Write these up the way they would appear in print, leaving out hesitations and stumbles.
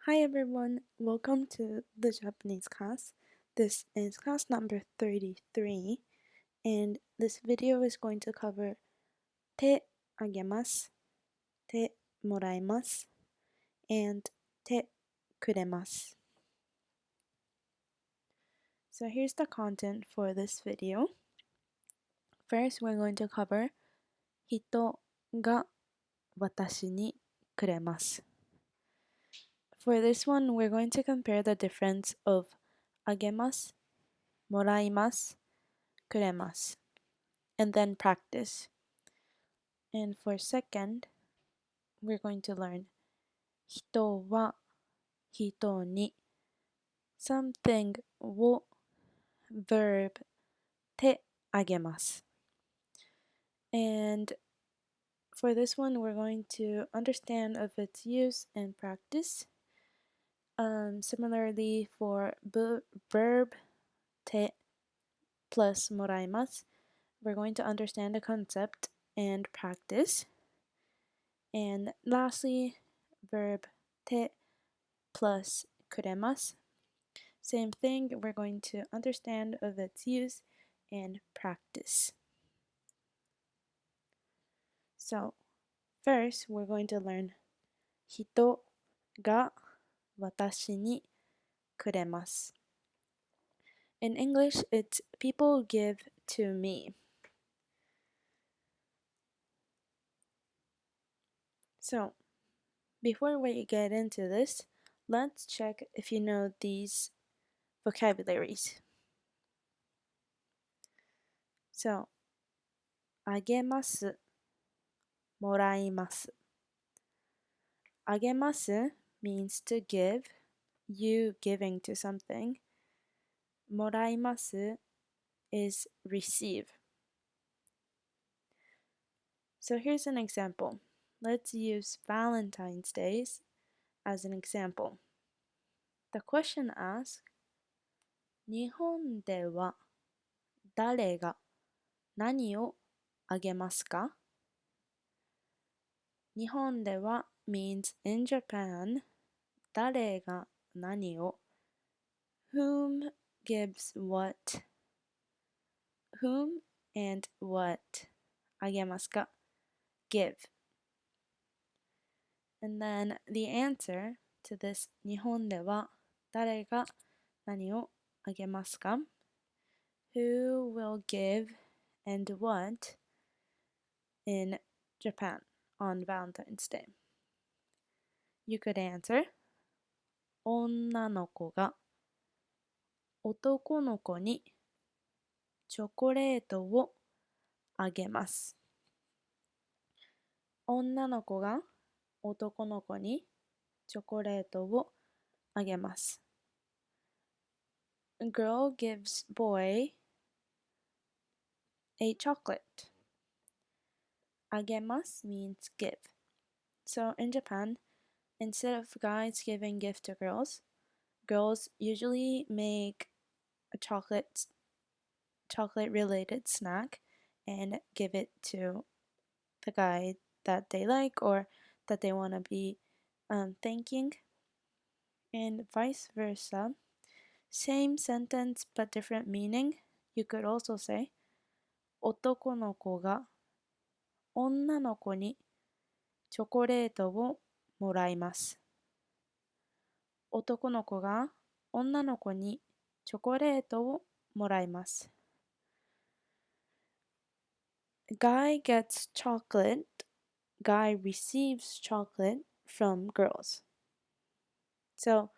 Hi everyone, welcome to the Japanese class. This is class number 33 and this video is going to cover てあげます、てもらいます and てくれます. So here's the content for this video. First, we're going to cover 人が私にくれます. For this one, we're going to compare the difference of あげます、もらいます、くれます and then practice. And for second, we're going to learn 人は人に something を verb てあげます. And for this one, we're going to understand of its use and practice. Similarly, for verb て plus もらいます, we're going to understand the concept and practice. And lastly, verb て plus くれます. Same thing, we're going to understand of its use and practice. So, first, we're going to learn 人が私にくれます. In English, it's people give to me. So, before we get into this, let's check if you know these vocabularies. So, あげます、もらいます. あげます means to give, you giving to something. もらいます is receive. So here's an example. Let's use Valentine's Day as an example. The question asks, 日本では誰が何をあげますか? 日本では means in Japan, 誰が何を whom gives what, whom and what あげますか give. And then the answer to this 日本では誰が何をあげますか who will give and what in Japan on Valentine's Day. You could answer 女の子が男の子にチョコレートをあげます。女の子が男の子にチョコレートをあげます。A girl gives boy a chocolate. あげます means give. So in Japan, instead of guys giving gift to girls, girls usually make a chocolate related snack and give it to the guy that they like or that they want to be thanking, and vice versa. Same sentence but different meaning. You could also say 男の子が女の子にチョコレートをもらいます。男の子が女の子にチョコレートをもらいます。Guy gets chocolate. Guy receives chocolate from girls. So,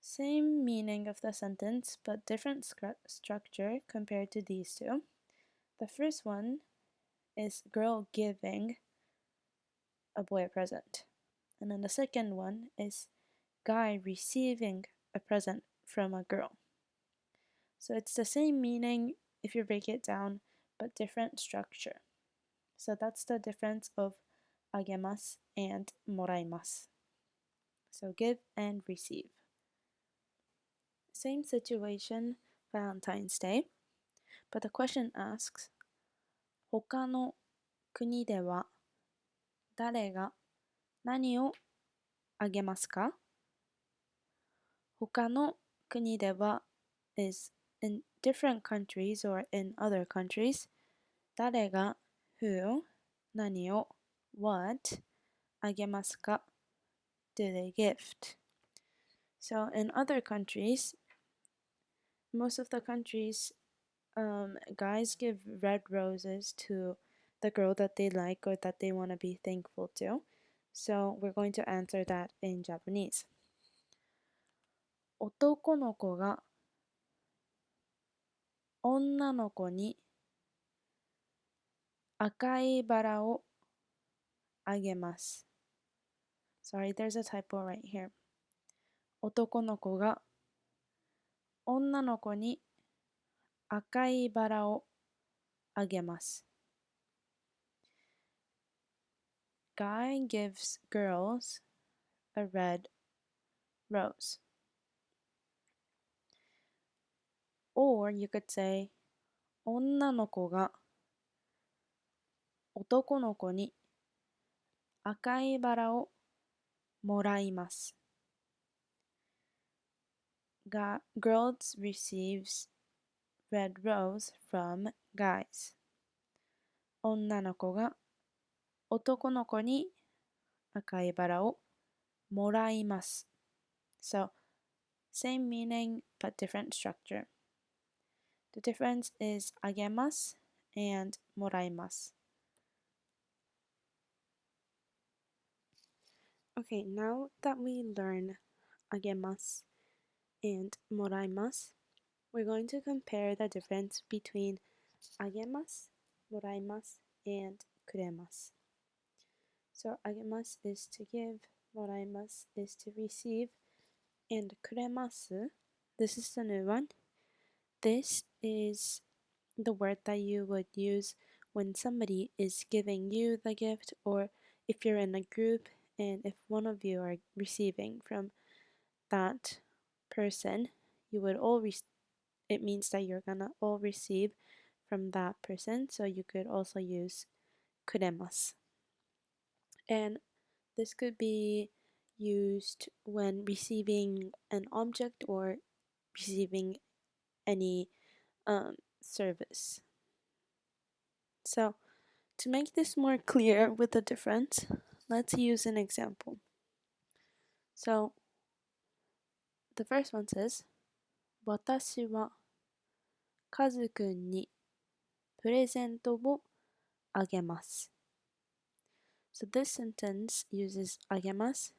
same meaning of the sentence, but different structure compared to these two. The first one is girl giving a boy a present. And then the second one is guy receiving a present from a girl. So it's the same meaning if you break it down, but different structure. So that's the difference of あげます and もらいます. So give and receive. Same situation, Valentine's Day, but the question asks, 他の国では誰が何をあげますか?他の国では is in different countries or in other countries 誰が who 何を what あげますか do they gift. So in other countries, most of the countries, guys give red roses to the girl that they like or that they want to be thankful to. So we're going to answer that in Japanese. 男の子が女の子に赤いバラをあげます。Sorry, there's a typo right here. 男の子が女の子に赤いバラをあげます。Guy gives girls a red rose. Or you could say 女の子が男の子に赤いバラをもらいます。Girls receives red rose from guys. 女の子が男の子に赤いバラをもらいます。So, same meaning but different structure. The difference is あげます and もらいます。Okay, now that we learn あげます and もらいます、we're going to compare the difference between あげます、もらいます and くれます。So あげます is to give, もらいます is to receive, and くれます this is the new one. This is the word that you would use when somebody is giving you the gift, or if you're in a group and if one of you are receiving from that person, you would all it means that you're gonna all receive from that person, so you could also use くれます and this could be used when receiving an object or receiving any service. So to make this more clear with the difference, let's use an example. So the first one says 私はカズくんにプレゼントをあげます。So this sentence uses あげます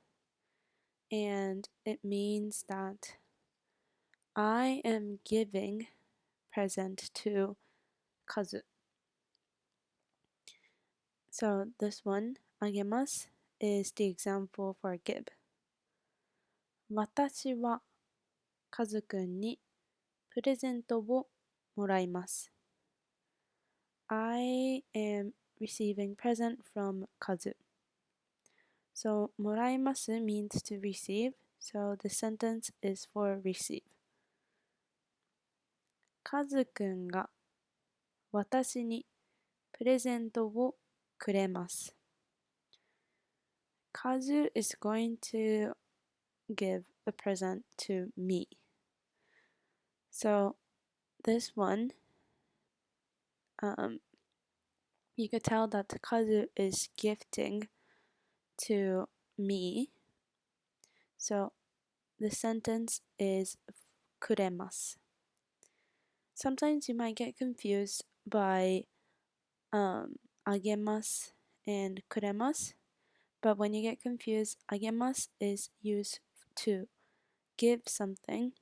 and it means that I am giving present to Kazu. So this one, あげます is the example for give. 私はカズくんにプレゼントをもらいます。I am receiving present from Kazu. So もらいます means to receive, so the sentence is for receive. カズくんが私にプレゼントをくれます。Kazu is going to give a present to me. So this one, you could tell that Kazu is gifting to me. So the sentence is くれます. Sometimes you might get confused by あげます and くれます. But when you get confused, あげます is used to give something,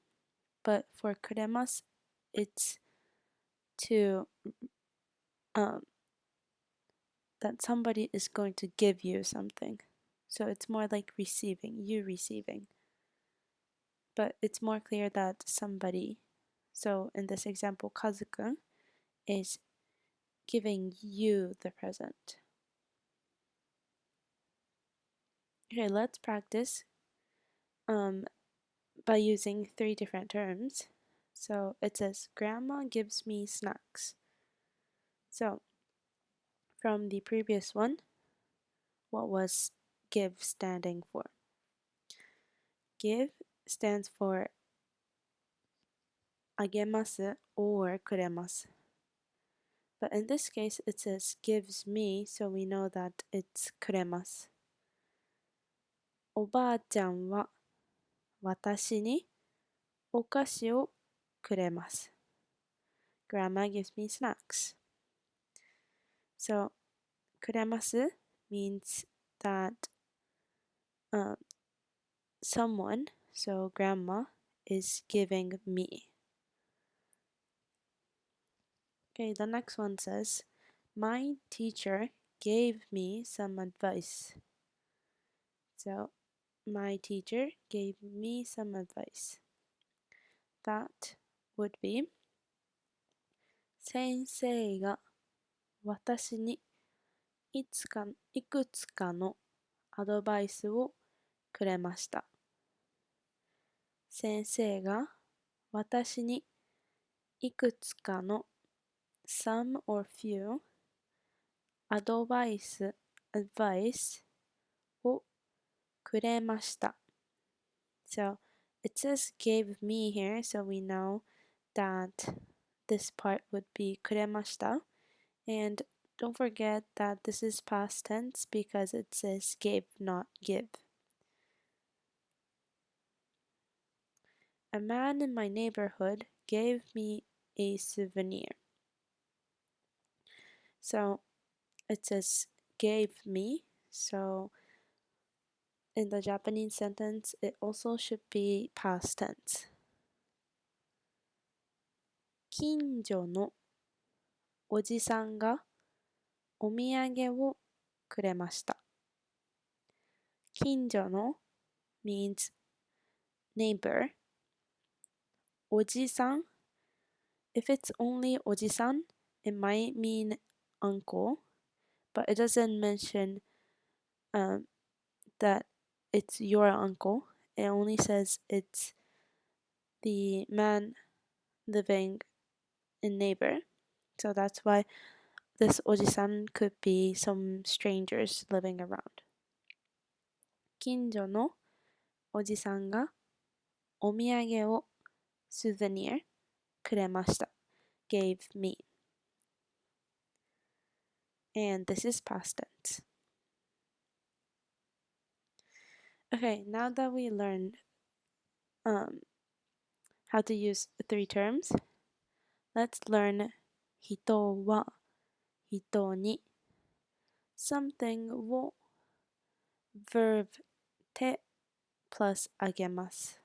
but for くれます it's to that somebody is going to give you something. So it's more like receiving, you receiving. But it's more clear that somebody, so in this example, Kazu-kun is giving you the present. Okay, let's practice by using 3 different terms. So it says, Grandma gives me snacks. So from the previous one, what was give standing for? Give stands for あげます or くれます。But in this case, it says gives me, so we know that it's くれます。おばあちゃんは私にお菓子をくれます。Grandma gives me snacks. So, くれます means that someone, so grandma, is giving me. Okay, the next one says, my teacher gave me some advice. So, my teacher gave me some advice. That would be 先生が私にいくつかのアドバイスをくれました。先生が私にいくつかの some or few アドバイス advice をくれました。So it says gave me here, so we know that this part would be くれました。And don't forget that this is past tense because it says gave, not give. A man in my neighborhood gave me a souvenir. So it says gave me. So in the Japanese sentence, it also should be past tense. 近所のおじさんがお土産をくれました。近所の means neighbor. おじさん if it's only おじさん it might mean uncle, but it doesn't mention that it's your uncle. It only says it's the man living in neighbor. So that's why this おじさん could be some strangers living around. 近所のおじさんがお土産を souvenir くれました。gave me. And this is past tense. Okay, now that we learned how to use 3 terms, let's learn 人は人に something を verb て plus あげます。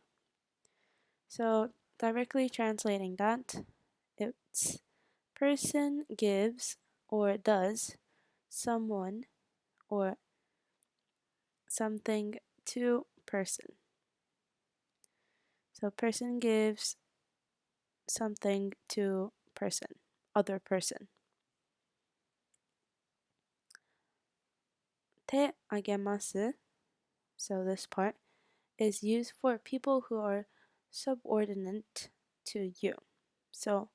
So directly translating that, it's person gives or does someone or something to person. So person gives something to person, other person. てあげます so this part is used for people who are subordinate to you. So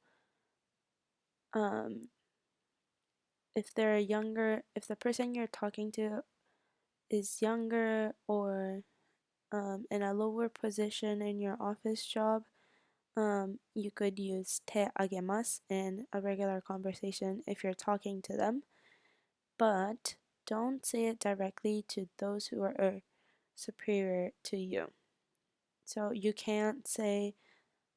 if they're younger, if the person you're talking to is younger or in a lower position in your office job, you could use てあげます in a regular conversation if you're talking to them, but don't say it directly to those who are superior to you. So you can't say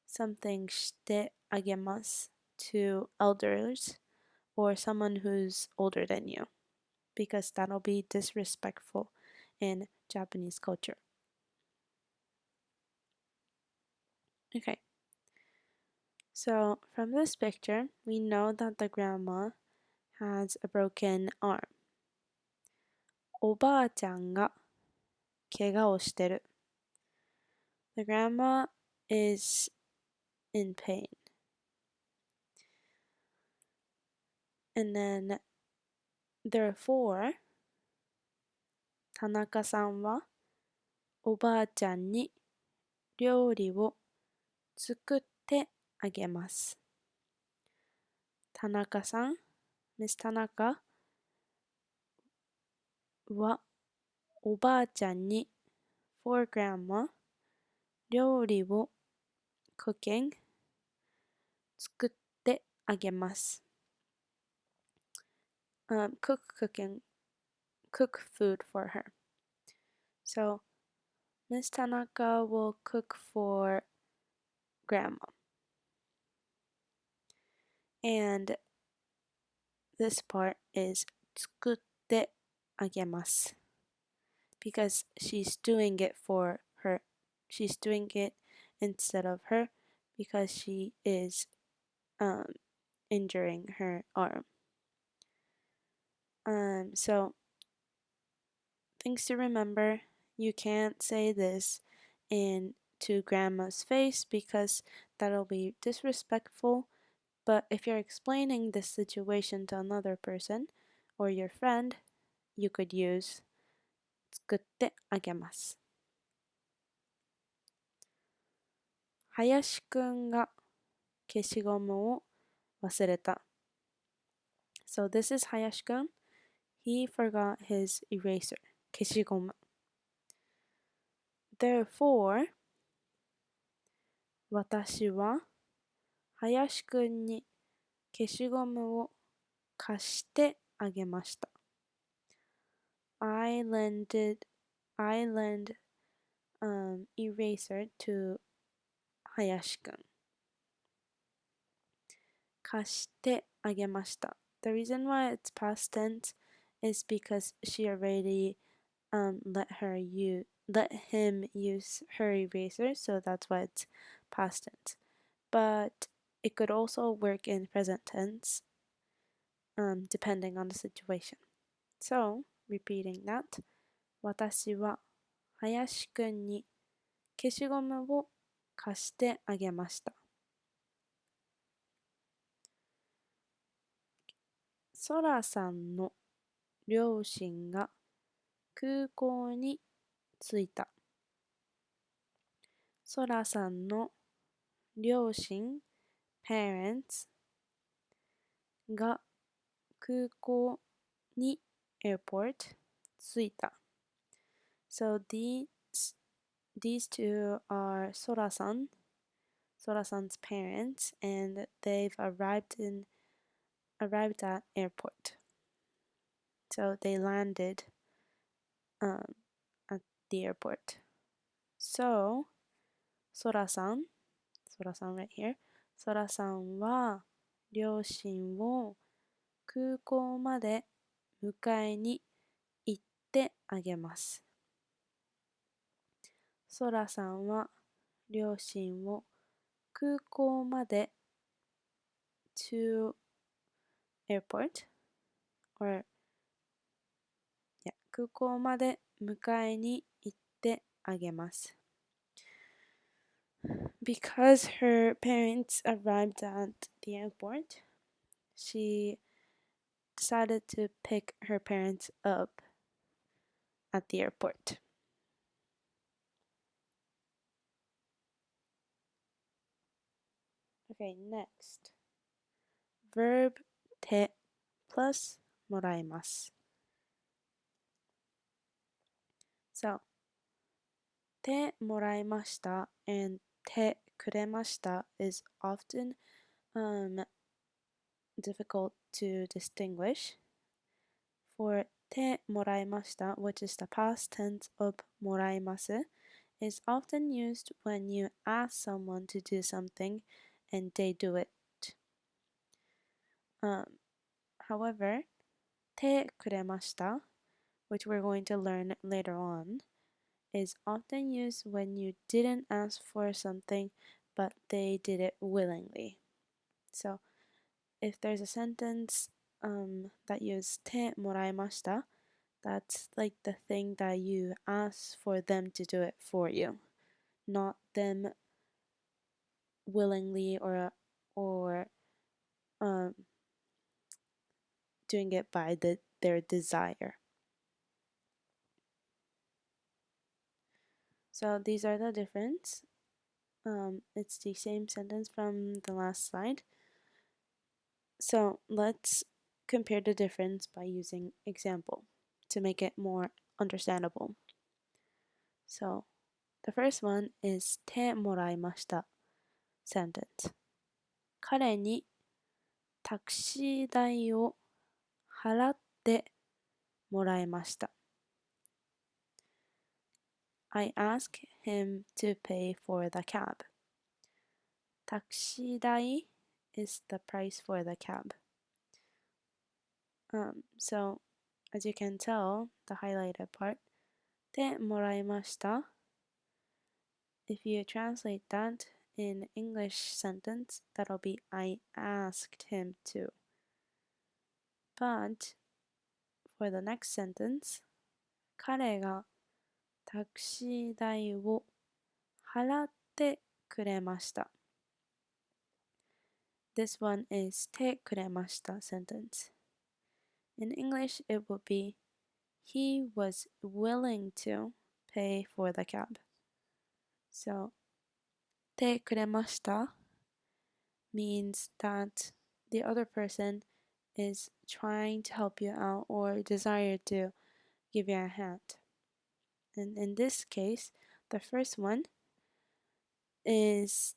something してあげます to elders or someone who's older than you, because that'll be disrespectful in Japanese culture. Okay. So from this picture, we know that the grandma has a broken arm. おばあちゃんが怪我をしてる. The grandma is in pain. And then, therefore, 田中さんはおばあちゃんに料理を作ってあげます。田中さん Miss 田中はおばあちゃんに for grandma 料理を cooking 作ってあげます。cook food for her. So Miss Tanaka will cook for grandma. And this part is 作ってあげます because she's doing it for her. She's doing it instead of her because she is injuring her arm. So things to remember, you can't say this into grandma's face because that'll be disrespectful. But if you're explaining this situation to another person or your friend, you could use 作ってあげます。林くんが消しゴムを忘れた。So this is 林くん. He forgot his eraser. 消しゴム。Therefore, 私は林くんに消しゴムを貸してあげました。I lent eraser to 林くん。貸してあげました。The reason why it's past tense is because she already let him use her eraser, so that's why it's past tense. But it could also work in present tense, depending on the situation. So, repeating that, 私は林くんに消しゴムを貸してあげました。ソラさんの両親が空港に着いた。ソラさんの両親 parents が空港に airport 着いた。So these two are Sorasan's parents, and they've arrived at airport. So they landed at the airport. So ソラさん right here. ソラさんは両親を空港まで迎えに行ってあげます。ソラさんは両親を空港まで to airport or空港まで迎えに行ってあげます。Because her parents arrived at the airport, she decided to pick her parents up at the airport. Okay, next. Verb て plus もらいます。So, てもらいました and てくれました is often difficult to distinguish. For てもらいました which is the past tense of もらいます is often used when you ask someone to do something and they do it. However, てくれました which we're going to learn later on, is often used when you didn't ask for something but they did it willingly. So, if there's a sentence that uses てもらいました, that's like the thing that you ask for them to do it for you, not them willingly or doing it by their desire. So these are the difference. It's the same sentence from the last slide. So let's compare the difference by using example to make it more understandable. So The first one is てもらいました sentence. 彼にタクシー代を払ってもらいました。I asked him to pay for the cab. タクシー代 is the price for the cab. So, as you can tell, the highlighted part, でもらいました。If you translate that in English sentence, that'll be I asked him to. But for the next sentence, 彼がタクシー代を払ってくれました。This one is てくれました sentence. In English, it would be he was willing to pay for the cab. So, てくれました means that the other person is trying to help you out or desire to give you a hand. And in this case, the first one is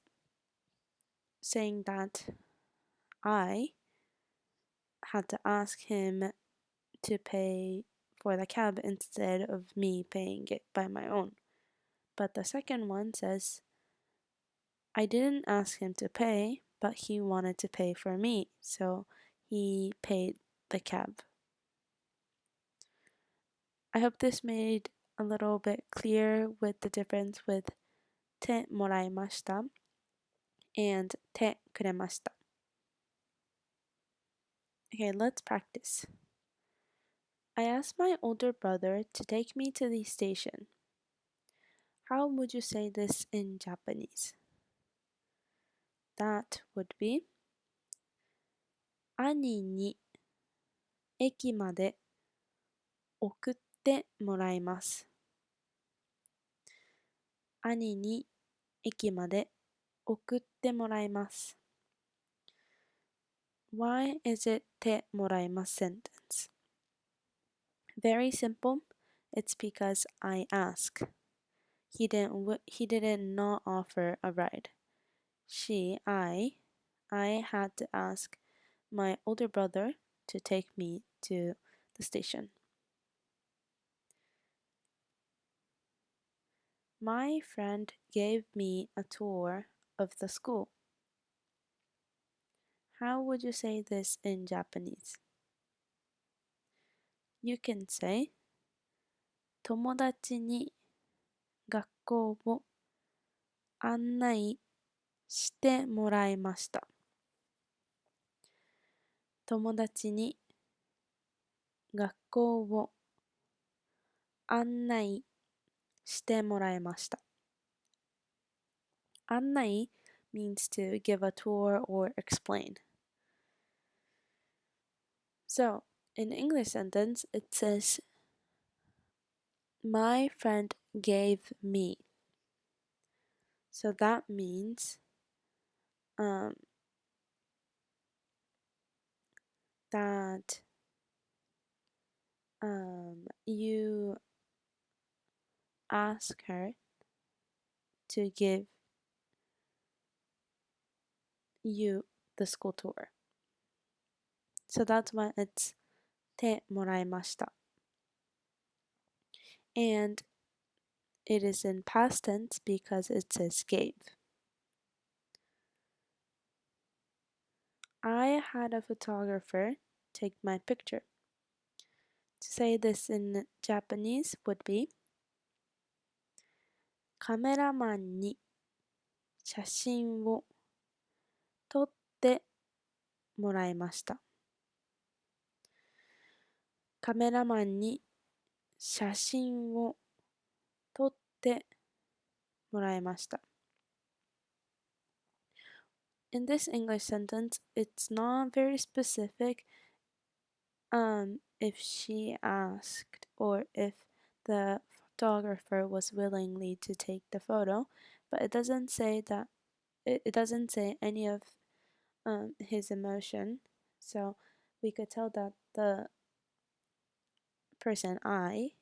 saying that I had to ask him to pay for the cab instead of me paying it by my own. But the second one says, I didn't ask him to pay, but he wanted to pay for me, so he paid the cab. I hope this made a little bit clear with the difference with てもらいました and てくれました. Okay, let's practice. I asked my older brother to take me to the station. How would you say this in Japanese? That would be 兄に駅まで送ってもらいます。兄に駅まで送ってもらいます。Why is it てもらいます sentence? Very simple. It's because I ask. He didn't not offer a ride. I had to ask my older brother to take me to the station. My friend gave me a tour of the school. How would you say this in Japanese? You can say 友達に学校を案内してもらいました。友達に学校を案内してもらいました。案内 means to give a tour or explain. So, in English sentence, it says, my friend gave me. So that means that you ask her to give you the school tour. So that's why it's てもらいました. And it is in past tense because it says gave. I had a photographer take my picture. To say this in Japanese would be カメラマンに写真を撮ってもらいました。カメラマンに写真を撮ってもらいました。In this English sentence, it's not very specific if she asked or if the photographer was willingly to take the photo, but it doesn't say that it doesn't say any of his emotion, so we could tell that the person I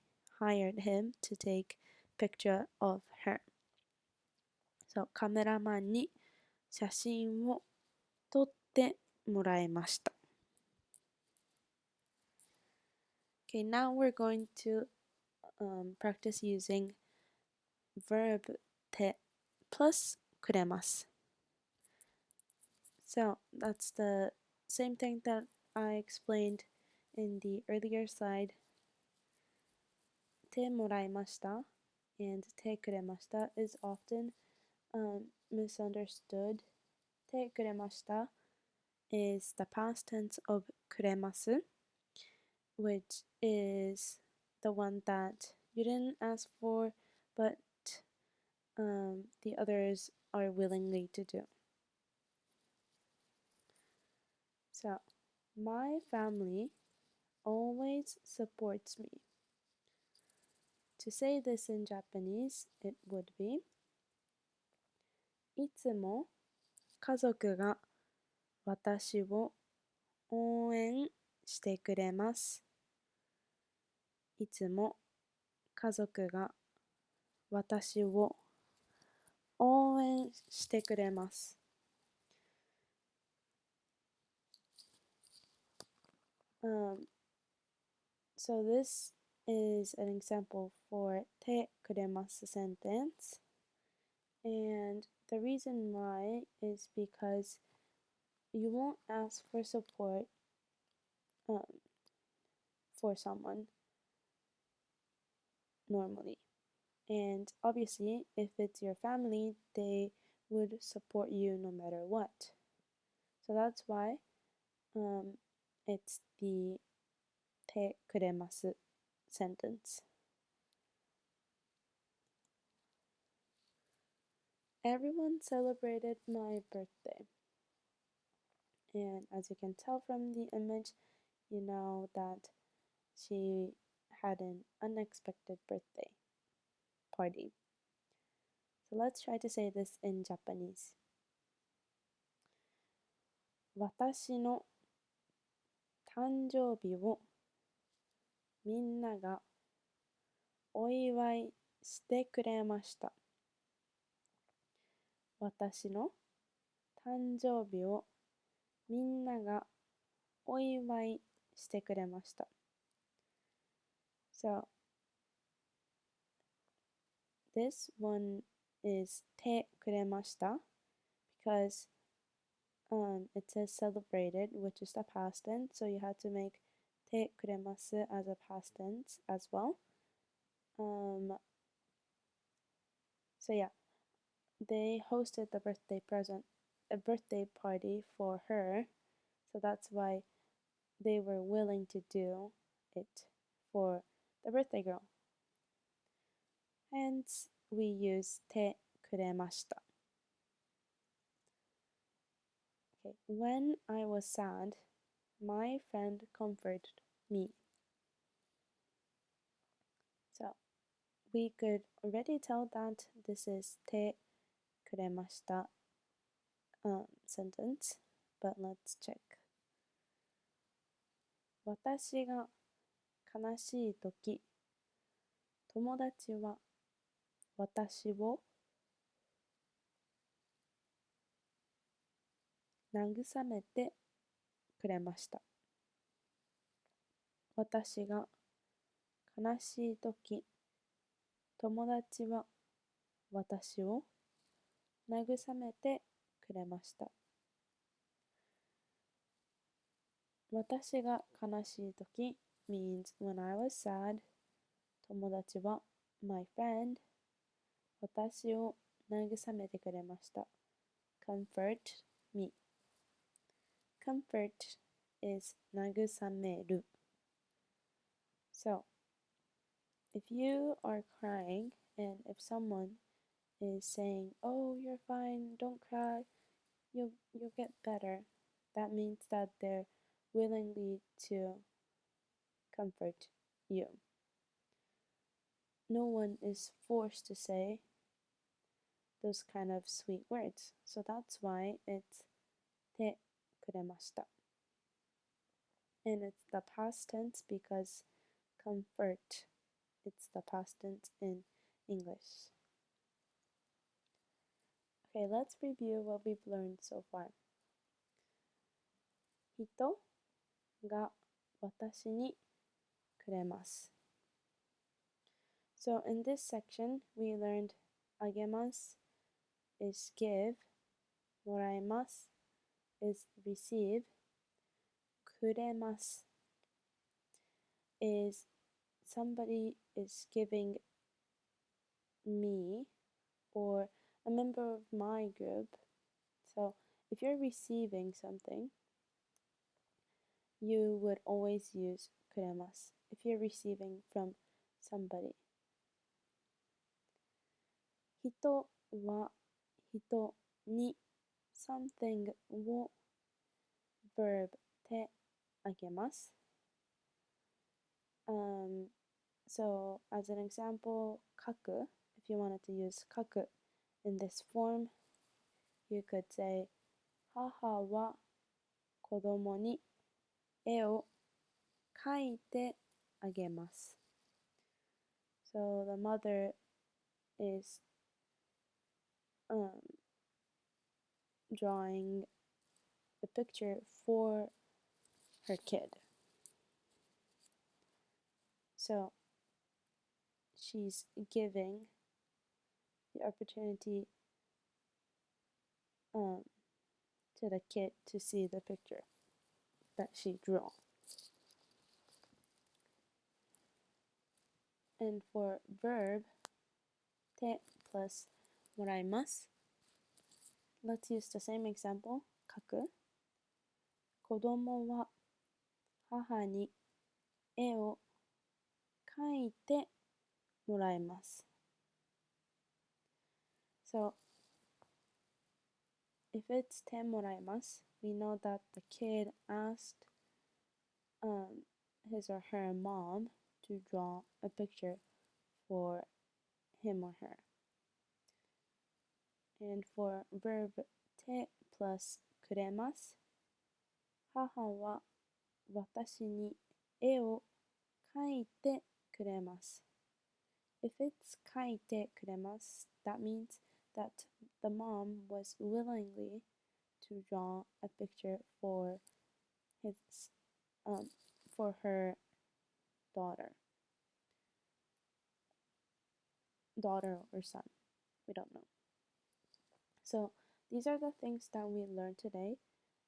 hired him to take picture of her. そう、カメラマンに写真を撮ってもらいました。Okay, now we're going to practice using verb て plus くれます。So that's the same thing that I explained in the earlier slide. てもらいました and てくれました is often misunderstood. てくれました is the past tense of くれます which is the one that you didn't ask for but the others are willingly to do. So, my family always supports me. To say this in Japanese, it would be いつも家族が私を応援してくれます。いつも家族が私を応援してくれます。So this is an example for てくれます sentence. And the reason why is because you won't ask for support for someone normally. And obviously, if it's your family, they would support you no matter what. So that's why it's the てくれます sentence. Everyone celebrated my birthday. And as you can tell from the image, you know that she had an unexpected birthday party. So let's try to say this in Japanese. 私の誕生日をみんながお祝いしてくれました。私の誕生日をみんながお祝いしてくれました。So, this one is てくれました because it says celebrated, which is the past tense, so you have to make てくれます as a past tense as well. So yeah, they hosted a birthday party for her, so that's why they were willing to do it for the birthday girl. Hence, we use てくれました. Okay, when I was sad, my friend comforted me. So, we could already tell that this is てくれました sentence, but let's check. 私が悲しいとき、友達は私を慰めてくれました。私が悲しいとき、友達は私を慰めてくれました。私が悲しいとき means when I was sad. 友達は my friend. 私を慰めてくれました。comfort me. Comfort is 慰める。So, if you are crying and if someone is saying, "Oh, you're fine, don't cry, you'll get better," that means that they're willingly to comfort you. No one is forced to say those kind of sweet words. So that's why it's てくれました. And it's the past tense because comfort, it's the past tense in English. Okay, let's review what we've learned so far. 人が私にくれます。So in this section, we learned あげます is give, もらいます is receive, くれます is somebody is giving me or a member of my group. So if you're receiving something, you would always use くれます if you're receiving from somebody. 人は人に something を verb てあげます。So as an example, 書く if you wanted to use 書く in this form, you could say 母は子供に絵を描いてあげます。So the mother is drawing the picture for her kid. So she's giving the opportunity to the kid to see the picture that she drew. And for verb て plus もらいます let's use the same example 書く子供は母に絵を描いてもらいます So if it's てもらいます we know that the kid asked his or her mom to draw a picture for him or her. And for verb て plus くれます母は私に絵を描いてくれます If it's 描いてくれます that means that the mom was willingly to draw a picture for his for her daughter or son, we don't know. So these are the things that we learned today.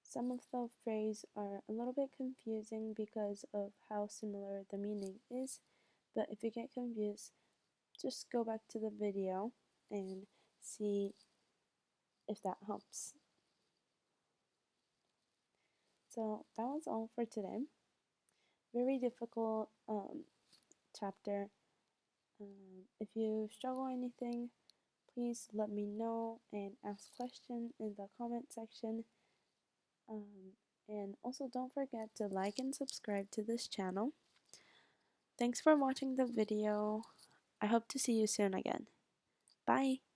Some of the phrases are a little bit confusing because of how similar the meaning is, but if you get confused, just go back to the video and see if that helps. So that was all for today. Very difficult chapter. If you struggle anything, please let me know and ask questions in the comment section. And also don't forget to like and subscribe to this channel. Thanks for watching the video. I hope to see you soon again. Bye!